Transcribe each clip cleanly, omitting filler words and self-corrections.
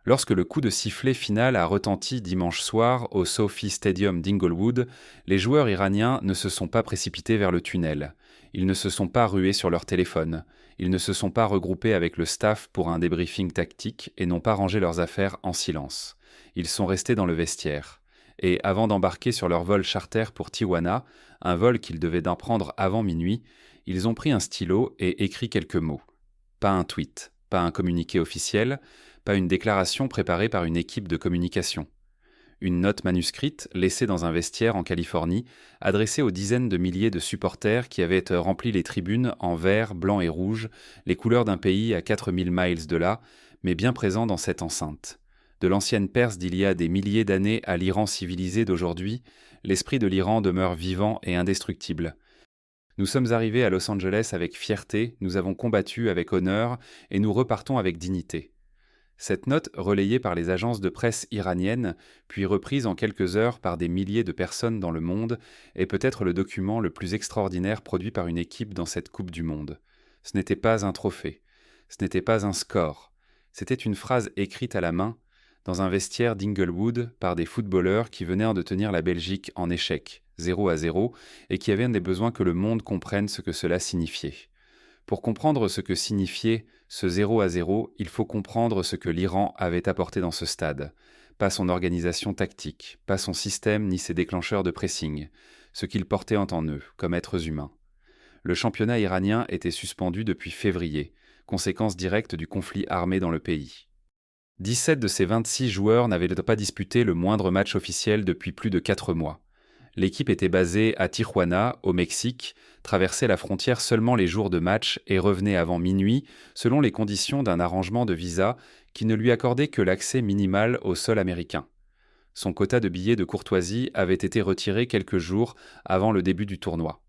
Lorsque le coup de sifflet final a retenti dimanche soir au Sophie Stadium d'Inglewood, les joueurs iraniens ne se sont pas précipités vers le tunnel. Ils ne se sont pas rués sur leur téléphone. Ils ne se sont pas regroupés avec le staff pour un débriefing tactique et n'ont pas rangé leurs affaires en silence. Ils sont restés dans le vestiaire. Et avant d'embarquer sur leur vol charter pour Tijuana, un vol qu'ils devaient d'emprendre avant minuit, ils ont pris un stylo et écrit quelques mots. Pas un tweet, pas un communiqué officiel, pas une déclaration préparée par une équipe de communication. Une note manuscrite laissée dans un vestiaire en Californie, adressée aux dizaines de milliers de supporters qui avaient rempli les tribunes en vert, blanc et rouge, les couleurs d'un pays à 4000 miles de là, mais bien présent dans cette enceinte. De l'ancienne Perse d'il y a des milliers d'années à l'Iran civilisé d'aujourd'hui, l'esprit de l'Iran demeure vivant et indestructible. Nous sommes arrivés à Los Angeles avec fierté, nous avons combattu avec honneur et nous repartons avec dignité. Cette note, relayée par les agences de presse iraniennes, puis reprise en quelques heures par des milliers de personnes dans le monde, est peut-être le document le plus extraordinaire produit par une équipe dans cette Coupe du Monde. Ce n'était pas un trophée, ce n'était pas un score, c'était une phrase écrite à la main, dans un vestiaire d'Inglewood par des footballeurs qui venaient de tenir la Belgique en échec, 0-0, et qui avaient des besoins que le monde comprenne ce que cela signifiait. Pour comprendre ce que signifiait ce 0-0, il faut comprendre ce que l'Iran avait apporté dans ce stade. Pas son organisation tactique, pas son système ni ses déclencheurs de pressing, ce qu'ils portaient en eux, comme êtres humains. Le championnat iranien était suspendu depuis février, conséquence directe du conflit armé dans le pays. 17 de ses 26 joueurs n'avaient pas disputé le moindre match officiel depuis plus de 4 mois. L'équipe était basée à Tijuana, au Mexique, traversait la frontière seulement les jours de match et revenait avant minuit, selon les conditions d'un arrangement de visa qui ne lui accordait que l'accès minimal au sol américain. Son quota de billets de courtoisie avait été retiré quelques jours avant le début du tournoi.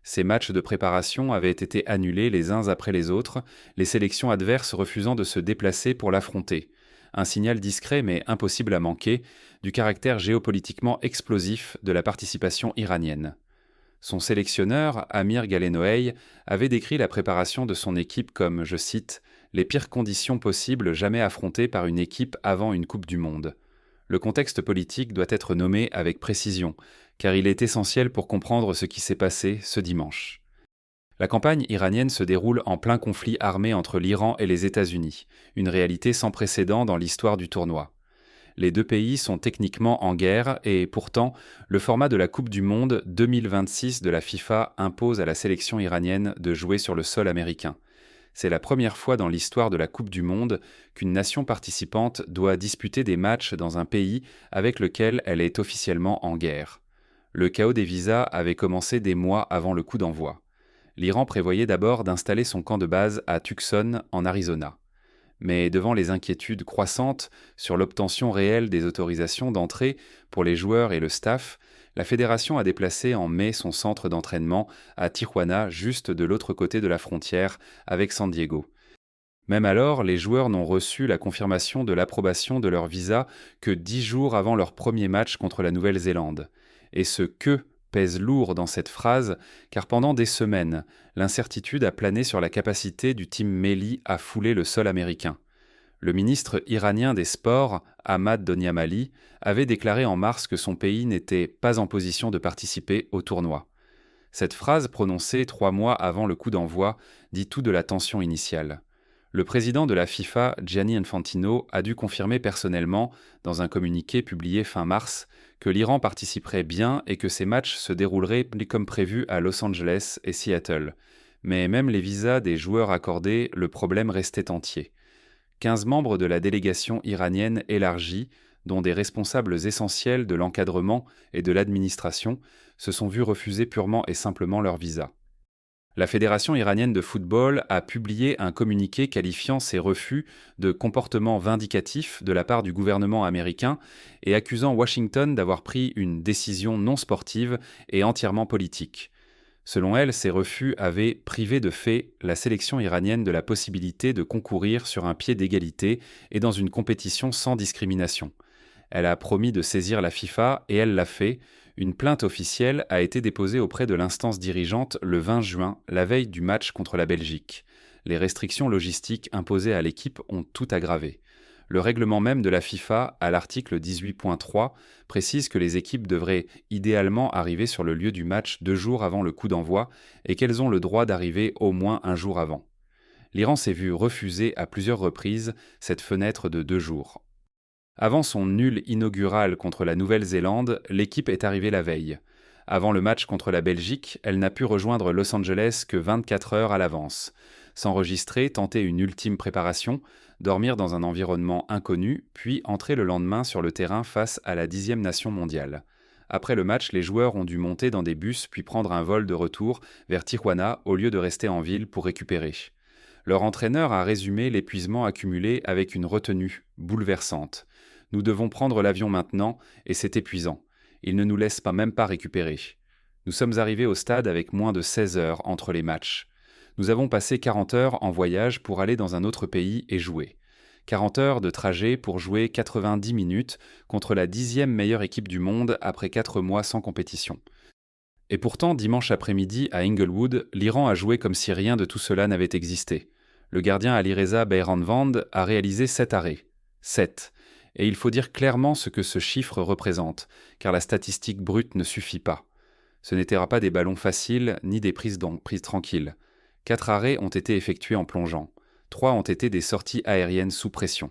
Ces matchs de préparation avaient été annulés les uns après les autres, les sélections adverses refusant de se déplacer pour l'affronter. Un signal discret mais impossible à manquer du caractère géopolitiquement explosif de la participation iranienne. Son sélectionneur, Amir Galenoei, avait décrit la préparation de son équipe comme, je cite, « les pires conditions possibles jamais affrontées par une équipe avant une Coupe du Monde ». Le contexte politique doit être nommé avec précision, car il est essentiel pour comprendre ce qui s'est passé ce dimanche. La campagne iranienne se déroule en plein conflit armé entre l'Iran et les États-Unis, une réalité sans précédent dans l'histoire du tournoi. Les deux pays sont techniquement en guerre et pourtant, le format de la Coupe du Monde 2026 de la FIFA impose à la sélection iranienne de jouer sur le sol américain. C'est la première fois dans l'histoire de la Coupe du Monde qu'une nation participante doit disputer des matchs dans un pays avec lequel elle est officiellement en guerre. Le chaos des visas avait commencé des mois avant le coup d'envoi. L'Iran prévoyait d'abord d'installer son camp de base à Tucson, en Arizona. Mais devant les inquiétudes croissantes sur l'obtention réelle des autorisations d'entrée pour les joueurs et le staff, la fédération a déplacé en mai son centre d'entraînement à Tijuana, juste de l'autre côté de la frontière avec San Diego. Même alors, les joueurs n'ont reçu la confirmation de l'approbation de leur visa que 10 jours avant leur premier match contre la Nouvelle-Zélande. Et ce « que » pèse lourd dans cette phrase, car pendant des semaines, l'incertitude a plané sur la capacité du Team Melli à fouler le sol américain. Le ministre iranien des Sports, Ahmad Doniamali, avait déclaré en mars que son pays n'était pas en position de participer au tournoi. Cette phrase, prononcée 3 mois avant le coup d'envoi, dit tout de la tension initiale. Le président de la FIFA, Gianni Infantino, a dû confirmer personnellement, dans un communiqué publié fin mars, que l'Iran participerait bien et que ces matchs se dérouleraient comme prévu à Los Angeles et Seattle. Mais même les visas des joueurs accordés, le problème restait entier. 15 membres de la délégation iranienne élargie, dont des responsables essentiels de l'encadrement et de l'administration, se sont vus refuser purement et simplement leur visa. La Fédération iranienne de football a publié un communiqué qualifiant ces refus de comportements vindicatifs de la part du gouvernement américain et accusant Washington d'avoir pris une décision non sportive et entièrement politique. Selon elle, ces refus avaient privé de fait la sélection iranienne de la possibilité de concourir sur un pied d'égalité et dans une compétition sans discrimination. Elle a promis de saisir la FIFA et elle l'a fait. Une plainte officielle a été déposée auprès de l'instance dirigeante le 20 juin, la veille du match contre la Belgique. Les restrictions logistiques imposées à l'équipe ont tout aggravé. Le règlement même de la FIFA, à l'article 18.3, précise que les équipes devraient idéalement arriver sur le lieu du match 2 jours avant le coup d'envoi et qu'elles ont le droit d'arriver au moins un jour avant. L'Iran s'est vu refuser à plusieurs reprises cette fenêtre de 2 jours. Avant son nul inaugural contre la Nouvelle-Zélande, l'équipe est arrivée la veille. Avant le match contre la Belgique, elle n'a pu rejoindre Los Angeles que 24 heures à l'avance. S'enregistrer, tenter une ultime préparation, dormir dans un environnement inconnu, puis entrer le lendemain sur le terrain face à la 10e nation mondiale. Après le match, les joueurs ont dû monter dans des bus puis prendre un vol de retour vers Tijuana au lieu de rester en ville pour récupérer. Leur entraîneur a résumé l'épuisement accumulé avec une retenue bouleversante. Nous devons prendre l'avion maintenant, et c'est épuisant. Ils ne nous laissent même pas récupérer. Nous sommes arrivés au stade avec moins de 16 heures entre les matchs. Nous avons passé 40 heures en voyage pour aller dans un autre pays et jouer. 40 heures de trajet pour jouer 90 minutes contre la 10e meilleure équipe du monde après 4 mois sans compétition. Et pourtant, dimanche après-midi, à Inglewood, l'Iran a joué comme si rien de tout cela n'avait existé. Le gardien Alireza Beiranvand a réalisé 7 arrêts. 7. Et il faut dire clairement ce que ce chiffre représente, car la statistique brute ne suffit pas. Ce n'étaient pas des ballons faciles, ni des prises tranquilles. 4 arrêts ont été effectués en plongeant. 3 ont été des sorties aériennes sous pression.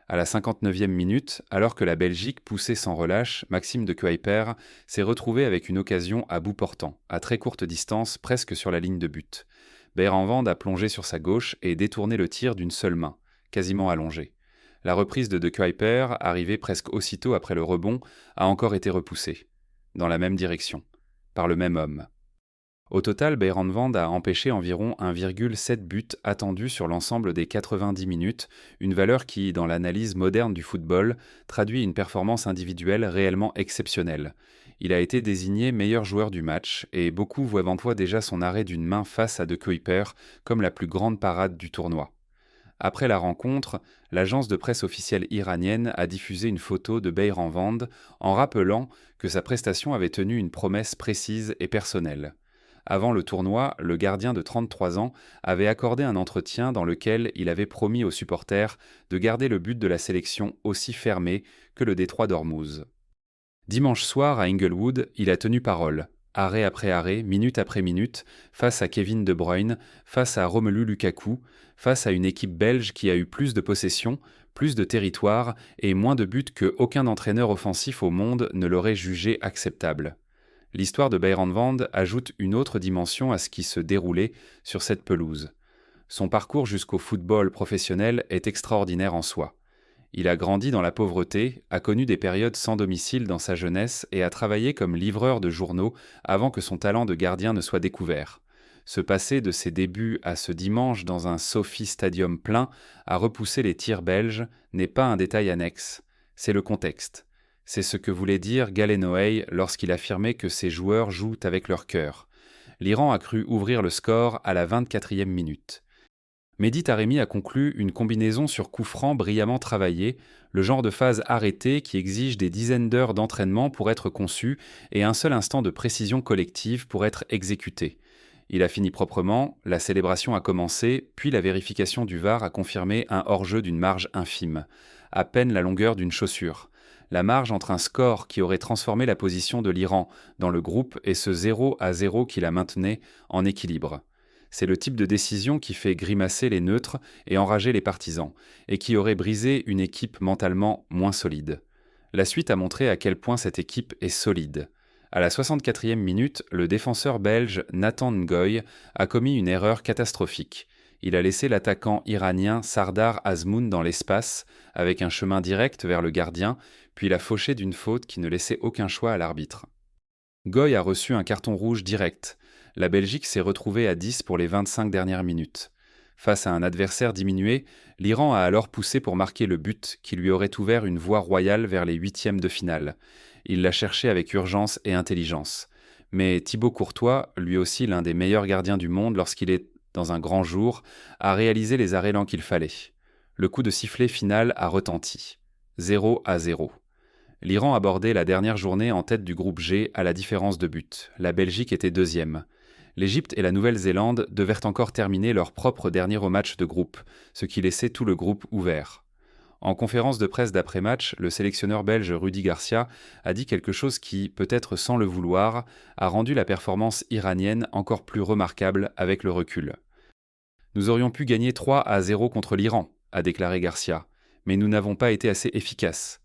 À la 59e minute, alors que la Belgique poussait sans relâche, Maxime de Kuiper s'est retrouvé avec une occasion à bout portant, à très courte distance, presque sur la ligne de but. Beiranvand a plongé sur sa gauche et détourné le tir d'une seule main, quasiment allongée. La reprise de Kuiper, arrivée presque aussitôt après le rebond, a encore été repoussée, dans la même direction, par le même homme. Au total, Beiranvand a empêché environ 1,7 buts attendus sur l'ensemble des 90 minutes, une valeur qui, dans l'analyse moderne du football, traduit une performance individuelle réellement exceptionnelle. Il a été désigné meilleur joueur du match, et beaucoup voient en toi déjà son arrêt d'une main face à De Kuiper comme la plus grande parade du tournoi. Après la rencontre, l'agence de presse officielle iranienne a diffusé une photo de Beiranvand en rappelant que sa prestation avait tenu une promesse précise et personnelle. Avant le tournoi, le gardien de 33 ans avait accordé un entretien dans lequel il avait promis aux supporters de garder le but de la sélection aussi fermé que le détroit d'Ormuz. Dimanche soir à Inglewood, il a tenu parole, arrêt après arrêt, minute après minute, face à Kevin De Bruyne, face à Romelu Lukaku, face à une équipe belge qui a eu plus de possession, plus de territoire et moins de buts que aucun entraîneur offensif au monde ne l'aurait jugé acceptable. L'histoire de Beiranvand ajoute une autre dimension à ce qui se déroulait sur cette pelouse. Son parcours jusqu'au football professionnel est extraordinaire en soi. Il a grandi dans la pauvreté, a connu des périodes sans domicile dans sa jeunesse et a travaillé comme livreur de journaux avant que son talent de gardien ne soit découvert. Se passer de ses débuts à ce dimanche dans un Sophie Stadium plein à repousser les tirs belges n'est pas un détail annexe, c'est le contexte. C'est ce que voulait dire Galenoei lorsqu'il affirmait que ses joueurs jouent avec leur cœur. L'Iran a cru ouvrir le score à la 24e minute. Mehdi Taremi a conclu une combinaison sur coup franc brillamment travaillée, le genre de phase arrêtée qui exige des dizaines d'heures d'entraînement pour être conçu et un seul instant de précision collective pour être exécuté. Il a fini proprement, la célébration a commencé, puis la vérification du VAR a confirmé un hors-jeu d'une marge infime, à peine la longueur d'une chaussure. La marge entre un score qui aurait transformé la position de l'Iran dans le groupe et ce 0-0 qui la maintenait en équilibre. C'est le type de décision qui fait grimacer les neutres et enrager les partisans, et qui aurait brisé une équipe mentalement moins solide. La suite a montré à quel point cette équipe est solide. À la 64e minute, le défenseur belge Nathan Ngoy a commis une erreur catastrophique. Il a laissé l'attaquant iranien Sardar Azmoun dans l'espace, avec un chemin direct vers le gardien, puis l'a fauché d'une faute qui ne laissait aucun choix à l'arbitre. Ngoy a reçu un carton rouge direct. La Belgique s'est retrouvée à 10 pour les 25 dernières minutes. Face à un adversaire diminué, l'Iran a alors poussé pour marquer le but qui lui aurait ouvert une voie royale vers les huitièmes de finale. Il l'a cherché avec urgence et intelligence. Mais Thibaut Courtois, lui aussi l'un des meilleurs gardiens du monde lorsqu'il est dans un grand jour, a réalisé les arrêts lents qu'il fallait. Le coup de sifflet final a retenti. 0-0. L'Iran abordait la dernière journée en tête du groupe G à la différence de but. La Belgique était deuxième. L'Égypte et la Nouvelle-Zélande devaient encore terminer leur propre dernier match de groupe, ce qui laissait tout le groupe ouvert. En conférence de presse d'après-match, le sélectionneur belge Rudi Garcia a dit quelque chose qui, peut-être sans le vouloir, a rendu la performance iranienne encore plus remarquable avec le recul. Nous aurions pu gagner 3-0 contre l'Iran, a déclaré Garcia, mais nous n'avons pas été assez efficaces.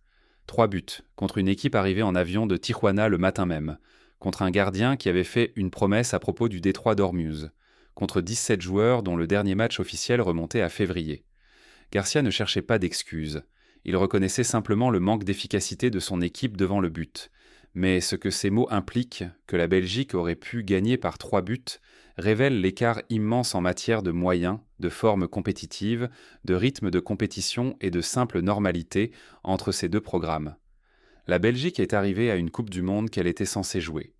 3 buts contre une équipe arrivée en avion de Tijuana le matin même, contre un gardien qui avait fait une promesse à propos du détroit d'Ormuz, contre 17 joueurs dont le dernier match officiel remontait à février. Garcia ne cherchait pas d'excuses. Il reconnaissait simplement le manque d'efficacité de son équipe devant le but. Mais ce que ces mots impliquent, que la Belgique aurait pu gagner par 3 buts, révèle l'écart immense en matière de moyens, de forme compétitive, de rythme de compétition et de simple normalité entre ces deux programmes. La Belgique est arrivée à une Coupe du Monde qu'elle était censée jouer.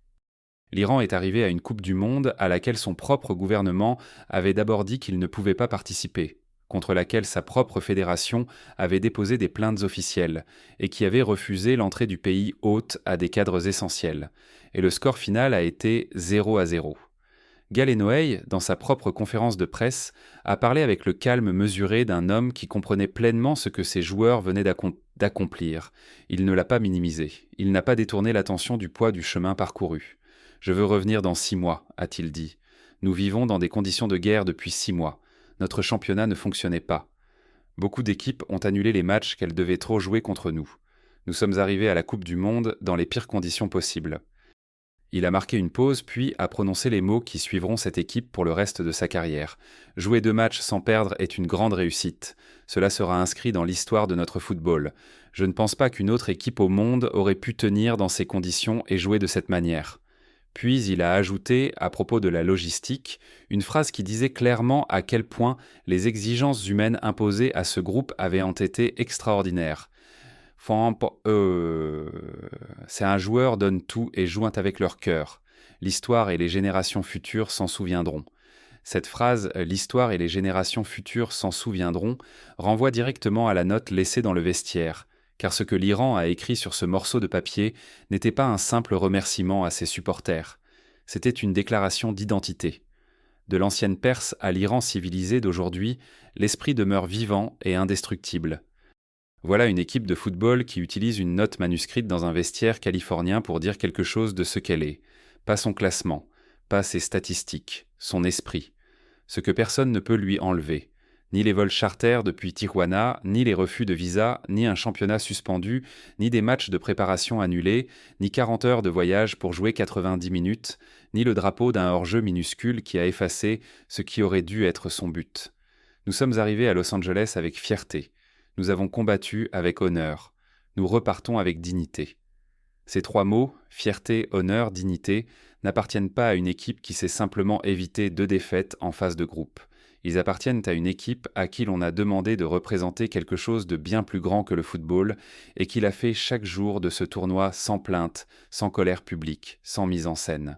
L'Iran est arrivé à une Coupe du Monde à laquelle son propre gouvernement avait d'abord dit qu'il ne pouvait pas participer, contre laquelle sa propre fédération avait déposé des plaintes officielles et qui avait refusé l'entrée du pays hôte à des cadres essentiels. Et le score final a été 0-0. Gal Noël, dans sa propre conférence de presse, a parlé avec le calme mesuré d'un homme qui comprenait pleinement ce que ses joueurs venaient d'accomplir. Il ne l'a pas minimisé. Il n'a pas détourné l'attention du poids du chemin parcouru. « Je veux revenir dans 6 mois, a-t-il dit. Nous vivons dans des conditions de guerre depuis 6 mois. Notre championnat ne fonctionnait pas. Beaucoup d'équipes ont annulé les matchs qu'elles devaient trop jouer contre nous. Nous sommes arrivés à la Coupe du Monde dans les pires conditions possibles. » Il a marqué une pause, puis a prononcé les mots qui suivront cette équipe pour le reste de sa carrière. « Jouer 2 matchs sans perdre est une grande réussite. Cela sera inscrit dans l'histoire de notre football. Je ne pense pas qu'une autre équipe au monde aurait pu tenir dans ces conditions et jouer de cette manière. » Puis il a ajouté, à propos de la logistique, une phrase qui disait clairement à quel point les exigences humaines imposées à ce groupe avaient été extraordinaires. C'est un joueur donne tout et joue avec leur cœur. L'histoire et les générations futures s'en souviendront. Cette phrase « l'histoire et les générations futures s'en souviendront » renvoie directement à la note laissée dans le vestiaire, car ce que l'Iran a écrit sur ce morceau de papier n'était pas un simple remerciement à ses supporters. C'était une déclaration d'identité. De l'ancienne Perse à l'Iran civilisé d'aujourd'hui, l'esprit demeure vivant et indestructible. Voilà une équipe de football qui utilise une note manuscrite dans un vestiaire californien pour dire quelque chose de ce qu'elle est. Pas son classement, pas ses statistiques, son esprit. Ce que personne ne peut lui enlever. Ni les vols charters depuis Tijuana, ni les refus de visa, ni un championnat suspendu, ni des matchs de préparation annulés, ni 40 heures de voyage pour jouer 90 minutes, ni le drapeau d'un hors-jeu minuscule qui a effacé ce qui aurait dû être son but. Nous sommes arrivés à Los Angeles avec fierté. Nous avons combattu avec honneur. Nous repartons avec dignité. Ces 3 mots, fierté, honneur, dignité, n'appartiennent pas à une équipe qui s'est simplement évité 2 défaites en phase de groupe. Ils appartiennent à une équipe à qui l'on a demandé de représenter quelque chose de bien plus grand que le football et qui l'a fait chaque jour de ce tournoi sans plainte, sans colère publique, sans mise en scène.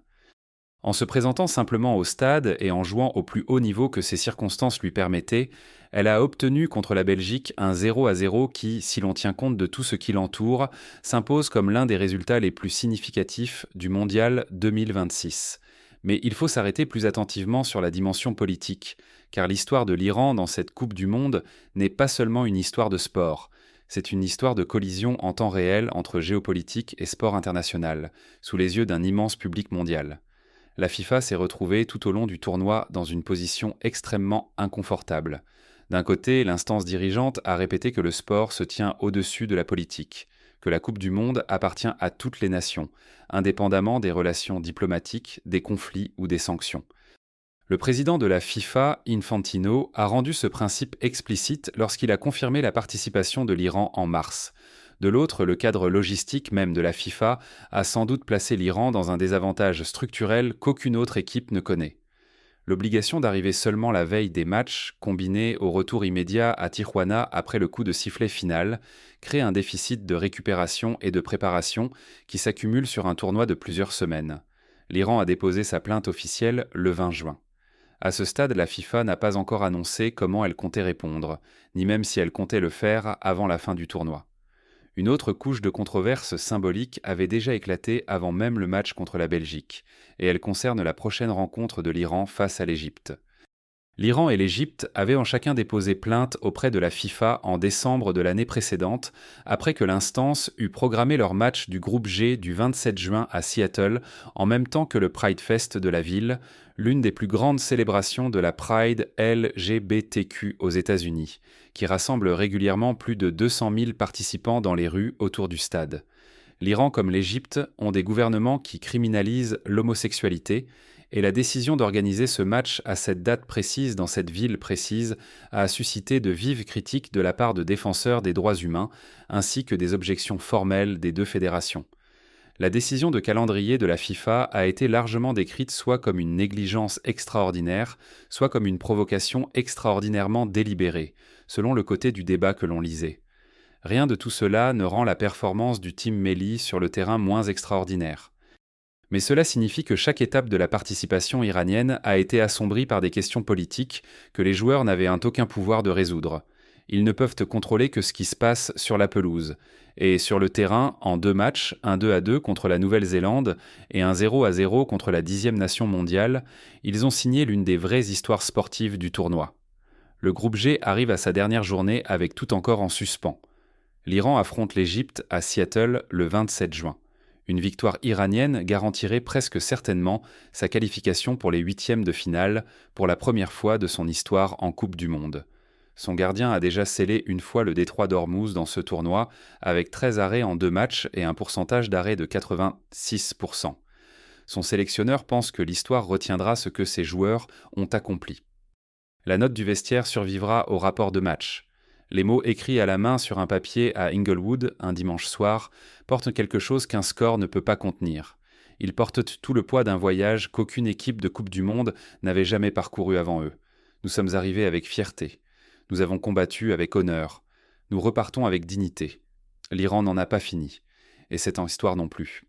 En se présentant simplement au stade et en jouant au plus haut niveau que ses circonstances lui permettaient, elle a obtenu contre la Belgique un 0-0 qui, si l'on tient compte de tout ce qui l'entoure, s'impose comme l'un des résultats les plus significatifs du Mondial 2026. Mais il faut s'arrêter plus attentivement sur la dimension politique, car l'histoire de l'Iran dans cette Coupe du Monde n'est pas seulement une histoire de sport. C'est une histoire de collision en temps réel entre géopolitique et sport international, sous les yeux d'un immense public mondial. La FIFA s'est retrouvée tout au long du tournoi dans une position extrêmement inconfortable. D'un côté, l'instance dirigeante a répété que le sport se tient au-dessus de la politique, que la Coupe du Monde appartient à toutes les nations, indépendamment des relations diplomatiques, des conflits ou des sanctions. Le président de la FIFA, Infantino, a rendu ce principe explicite lorsqu'il a confirmé la participation de l'Iran en mars. De l'autre, le cadre logistique même de la FIFA a sans doute placé l'Iran dans un désavantage structurel qu'aucune autre équipe ne connaît. L'obligation d'arriver seulement la veille des matchs, combinée au retour immédiat à Tijuana après le coup de sifflet final, crée un déficit de récupération et de préparation qui s'accumule sur un tournoi de plusieurs semaines. L'Iran a déposé sa plainte officielle le 20 juin. À ce stade, la FIFA n'a pas encore annoncé comment elle comptait répondre, ni même si elle comptait le faire avant la fin du tournoi. Une autre couche de controverse symbolique avait déjà éclaté avant même le match contre la Belgique, et elle concerne la prochaine rencontre de l'Iran face à l'Égypte. L'Iran et l'Égypte avaient en chacun déposé plainte auprès de la FIFA en décembre de l'année précédente, après que l'instance eut programmé leur match du groupe G du 27 juin à Seattle, en même temps que le Pride Fest de la ville, l'une des plus grandes célébrations de la Pride LGBTQ aux États-Unis, qui rassemble régulièrement plus de 200 000 participants dans les rues autour du stade. L'Iran comme l'Égypte ont des gouvernements qui criminalisent l'homosexualité, et la décision d'organiser ce match à cette date précise dans cette ville précise a suscité de vives critiques de la part de défenseurs des droits humains, ainsi que des objections formelles des deux fédérations. La décision de calendrier de la FIFA a été largement décrite soit comme une négligence extraordinaire, soit comme une provocation extraordinairement délibérée, selon le côté du débat que l'on lisait. Rien de tout cela ne rend la performance du Team Melli sur le terrain moins extraordinaire. Mais cela signifie que chaque étape de la participation iranienne a été assombrie par des questions politiques que les joueurs n'avaient aucun pouvoir de résoudre. Ils ne peuvent contrôler que ce qui se passe sur la pelouse. Et sur le terrain, en 2 matchs, un 2-2 contre la Nouvelle-Zélande et un 0-0 contre la 10e nation mondiale, ils ont signé l'une des vraies histoires sportives du tournoi. Le groupe G arrive à sa dernière journée avec tout encore en suspens. L'Iran affronte l'Égypte à Seattle le 27 juin. Une victoire iranienne garantirait presque certainement sa qualification pour les 8e de finale pour la première fois de son histoire en Coupe du Monde. Son gardien a déjà scellé une fois le détroit d'Ormuz dans ce tournoi avec 13 arrêts en 2 matchs et un pourcentage d'arrêt de 86%. Son sélectionneur pense que l'histoire retiendra ce que ses joueurs ont accompli. La note du vestiaire survivra au rapport de match. Les mots écrits à la main sur un papier à Inglewood, un dimanche soir, portent quelque chose qu'un score ne peut pas contenir. Ils portent tout le poids d'un voyage qu'aucune équipe de Coupe du Monde n'avait jamais parcouru avant eux. Nous sommes arrivés avec fierté. Nous avons combattu avec honneur. Nous repartons avec dignité. L'Iran n'en a pas fini. Et cette histoire non plus.